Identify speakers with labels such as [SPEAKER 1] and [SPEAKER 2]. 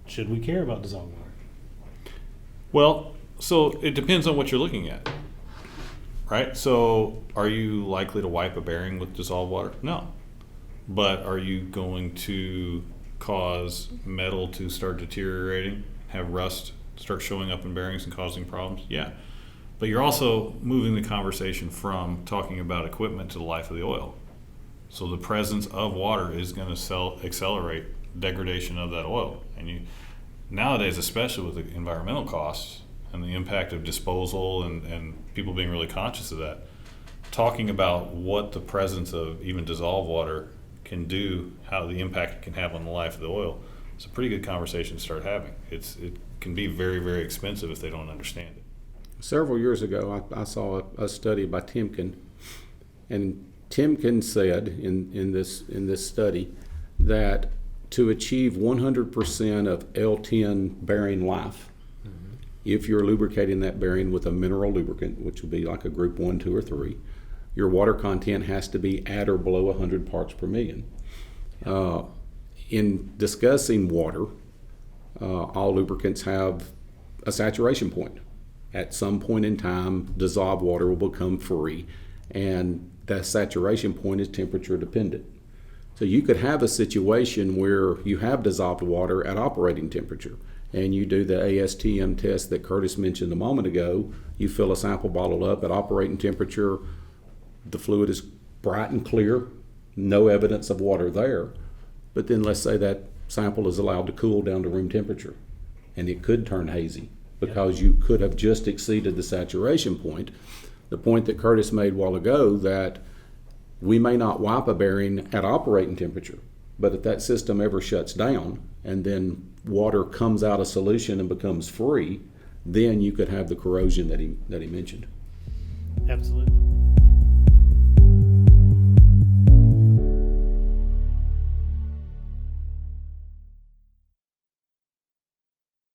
[SPEAKER 1] Should we care about dissolved water?
[SPEAKER 2] Well, so it depends on what you're looking at, right? So are you likely to wipe a bearing with dissolved water? No. But are you going to cause metal to start deteriorating, have rust start showing up in bearings and causing problems? Yeah. But you're also moving the conversation from talking about equipment to the life of the oil. So the presence of water is going to accelerate degradation of that oil. And nowadays, especially with the environmental costs and the impact of disposal and people being really conscious of that, talking about what the presence of even dissolved water can do, how the impact it can have on the life of the oil, it's a pretty good conversation to start having. It can be very, very expensive if they don't understand it.
[SPEAKER 3] Several years ago, I saw a study by Timken, and Timken said in this study that to achieve 100% of L10 bearing life, if you're lubricating that bearing with a mineral lubricant, which would be like a group 1, 2, or 3, your water content has to be at or below 100 parts per million. In discussing water, all lubricants have a saturation point. At some point in time, dissolved water will become free, and that saturation point is temperature dependent. So you could have a situation where you have dissolved water at operating temperature, and you do the ASTM test that Curtis mentioned a moment ago. You fill a sample bottle up at operating temperature, the fluid is bright and clear, no evidence of water there. But then let's say that sample is allowed to cool down to room temperature, and it could turn hazy because you could have just exceeded the saturation point. The point that Curtis made a while ago, that we may not wipe a bearing at operating temperature, but if that system ever shuts down and then water comes out of solution and becomes free, then you could have the corrosion that he mentioned.
[SPEAKER 1] Absolutely.